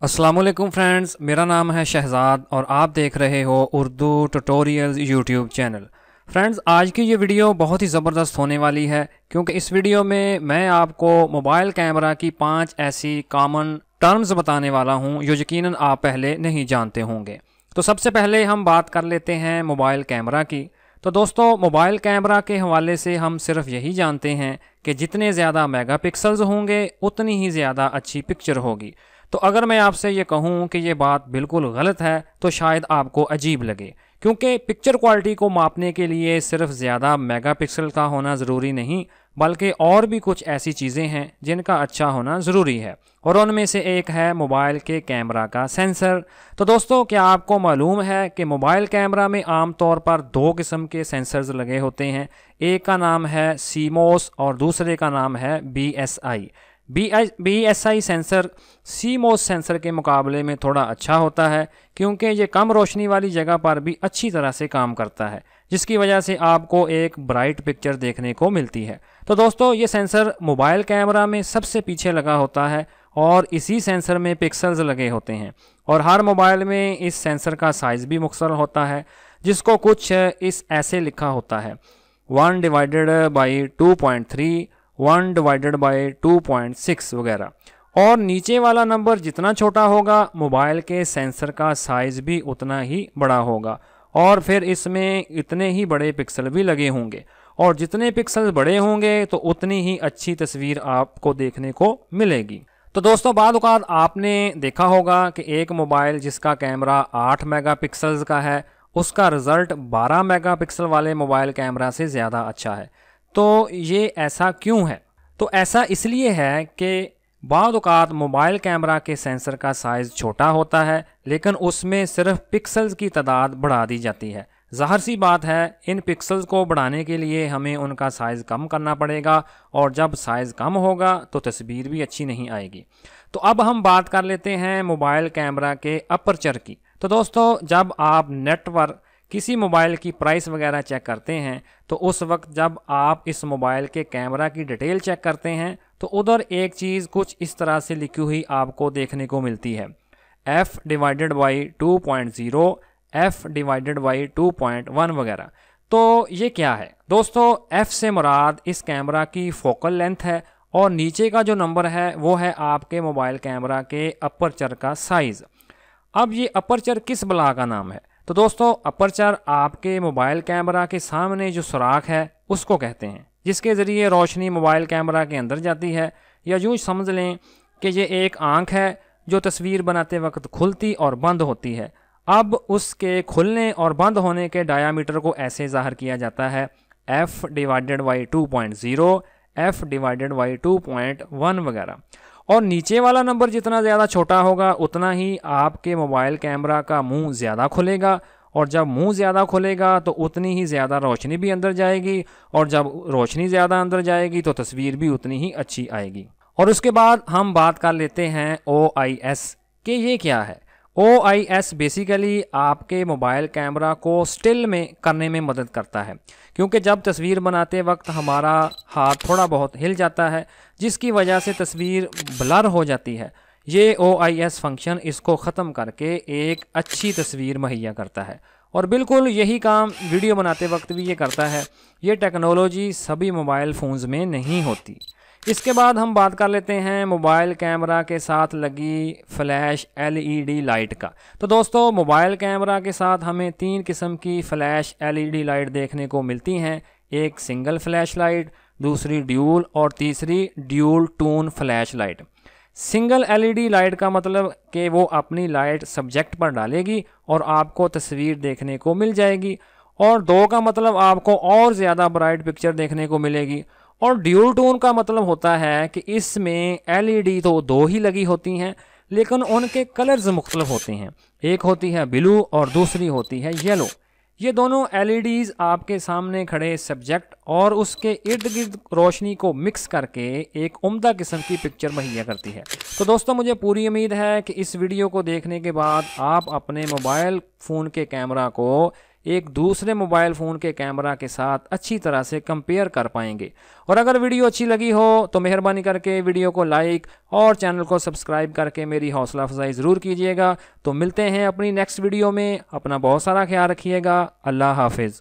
अस्सलामुअलैकुम फ्रेंड्स, मेरा नाम है शहजाद और आप देख रहे हो Urdu tutorials YouTube channel. Friends, आज की ये वीडियो बहुत ही ज़बरदस्त होने वाली है क्योंकि इस वीडियो में मैं आपको मोबाइल कैमरा की 5 ऐसी कॉमन टर्म्स बताने वाला हूँ जो यकीनन आप पहले नहीं जानते होंगे। तो सबसे पहले हम बात कर लेते हैं मोबाइल कैमरा की। तो दोस्तों, मोबाइल कैमरा के हवाले से हम सिर्फ यही जानते हैं कि जितने ज़्यादा मेगापिक्सल्स होंगे उतनी ही ज़्यादा अच्छी पिक्चर होगी। तो अगर मैं आपसे ये कहूँ कि ये बात बिल्कुल गलत है तो शायद आपको अजीब लगे, क्योंकि पिक्चर क्वालिटी को मापने के लिए सिर्फ ज़्यादा मेगापिक्सल का होना ज़रूरी नहीं, बल्कि और भी कुछ ऐसी चीज़ें हैं जिनका अच्छा होना ज़रूरी है, और उनमें से एक है मोबाइल के कैमरा का सेंसर। तो दोस्तों, क्या आपको मालूम है कि मोबाइल कैमरा में आमतौर पर 2 किस्म के सेंसर्स लगे होते हैं। एक का नाम है सीमोस और दूसरे का नाम है BSI। BSI sensor CMOS sensor के मुकाबले में थोड़ा अच्छा होता है क्योंकि ये कम रोशनी वाली जगह पर भी अच्छी तरह से काम करता है, जिसकी वजह से आपको एक ब्राइट पिक्चर देखने को मिलती है। तो दोस्तों, ये सेंसर मोबाइल कैमरा में सबसे पीछे लगा होता है और इसी सेंसर में पिक्सल्स लगे होते हैं, और हर मोबाइल में इस सेंसर का साइज़ भी मुख्तलिफ होता है, जिसको कुछ इस ऐसे लिखा होता है 1/2.3, 1/2.6 वगैरह। और नीचे वाला नंबर जितना छोटा होगा मोबाइल के सेंसर का साइज़ भी उतना ही बड़ा होगा, और फिर इसमें इतने ही बड़े पिक्सल भी लगे होंगे, और जितने पिक्सल बड़े होंगे तो उतनी ही अच्छी तस्वीर आपको देखने को मिलेगी। तो दोस्तों, बाद औक़ात आपने देखा होगा कि एक मोबाइल जिसका कैमरा 8 मेगापिक्सल्स का है उसका रिज़ल्ट 12 मेगापिक्सल वाले मोबाइल कैमरा से ज़्यादा अच्छा है। तो ये ऐसा क्यों है? तो ऐसा इसलिए है कि बाद औक़ात मोबाइल कैमरा के सेंसर का साइज़ छोटा होता है, लेकिन उसमें सिर्फ पिक्सल्स की तादाद बढ़ा दी जाती है। ज़ाहिर सी बात है, इन पिक्सल्स को बढ़ाने के लिए हमें उनका साइज़ कम करना पड़ेगा, और जब साइज़ कम होगा तो तस्वीर भी अच्छी नहीं आएगी। तो अब हम बात कर लेते हैं मोबाइल कैमरा के अपर्चर की। तो दोस्तों, जब आप नेट पर किसी मोबाइल की प्राइस वगैरह चेक करते हैं तो उस वक्त जब आप इस मोबाइल के कैमरा की डिटेल चेक करते हैं तो उधर एक चीज़ कुछ इस तरह से लिखी हुई आपको देखने को मिलती है, f/2.0, f/2.1 वगैरह। तो ये क्या है दोस्तों? f से मुराद इस कैमरा की फोकल लेंथ है, और नीचे का जो नंबर है वो है आपके मोबाइल कैमरा के अपर्चर का साइज़। अब ये अपर्चर किस बला का नाम है? तो दोस्तों, अपर्चर आपके मोबाइल कैमरा के सामने जो सुराख है उसको कहते हैं, जिसके ज़रिए रोशनी मोबाइल कैमरा के अंदर जाती है। या यूँ समझ लें कि ये एक आँख है जो तस्वीर बनाते वक्त खुलती और बंद होती है। अब उसके खुलने और बंद होने के डायामीटर को ऐसे ज़ाहिर किया जाता है f/2.0, f/2.1 वगैरह। और नीचे वाला नंबर जितना ज़्यादा छोटा होगा उतना ही आपके मोबाइल कैमरा का मुंह ज़्यादा खुलेगा, और जब मुंह ज़्यादा खुलेगा तो उतनी ही ज़्यादा रोशनी भी अंदर जाएगी, और जब रोशनी ज़्यादा अंदर जाएगी तो तस्वीर भी उतनी ही अच्छी आएगी। और उसके बाद हम बात कर लेते हैं OIS कि ये क्या है। OIS बेसिकली आपके मोबाइल कैमरा को स्टिल में करने में मदद करता है, क्योंकि जब तस्वीर बनाते वक्त हमारा हाथ थोड़ा बहुत हिल जाता है, जिसकी वजह से तस्वीर ब्लर हो जाती है। ये OIS फंक्शन इसको ख़त्म करके एक अच्छी तस्वीर मुहैया करता है, और बिल्कुल यही काम वीडियो बनाते वक्त भी ये करता है। ये टेक्नोलॉजी सभी मोबाइल फ़ोन्स में नहीं होती। इसके बाद हम बात कर लेते हैं मोबाइल कैमरा के साथ लगी फ्लैश LED लाइट का। तो दोस्तों, मोबाइल कैमरा के साथ हमें 3 किस्म की फ्लैश LED लाइट देखने को मिलती हैं। एक सिंगल फ्लैश लाइट, दूसरी ड्यूल, और तीसरी dual tone flash light. Single LED light का मतलब कि वो अपनी लाइट सब्जेक्ट पर डालेगी और आपको तस्वीर देखने को मिल जाएगी, और 2 का मतलब आपको और ज़्यादा ब्राइट पिक्चर देखने को मिलेगी। और ड्यूल टोन का मतलब होता है कि इसमें LED तो 2 ही लगी होती हैं, लेकिन उनके कलर्स मुख्तलिफ होते हैं। एक होती है ब्लू और दूसरी होती है येलो। ये दोनों LEDs आपके सामने खड़े सब्जेक्ट और उसके इर्द गिर्द रोशनी को मिक्स करके एक उम्दा किस्म की पिक्चर मुहैया करती है। तो दोस्तों, मुझे पूरी उम्मीद है कि इस वीडियो को देखने के बाद आप अपने मोबाइल फ़ोन के कैमरा को एक दूसरे मोबाइल फ़ोन के कैमरा के साथ अच्छी तरह से कंपेयर कर पाएंगे। और अगर वीडियो अच्छी लगी हो तो मेहरबानी करके वीडियो को लाइक और चैनल को सब्सक्राइब करके मेरी हौसला अफजाई ज़रूर कीजिएगा। तो मिलते हैं अपनी नेक्स्ट वीडियो में। अपना बहुत सारा ख्याल रखिएगा। अल्लाह हाफिज़।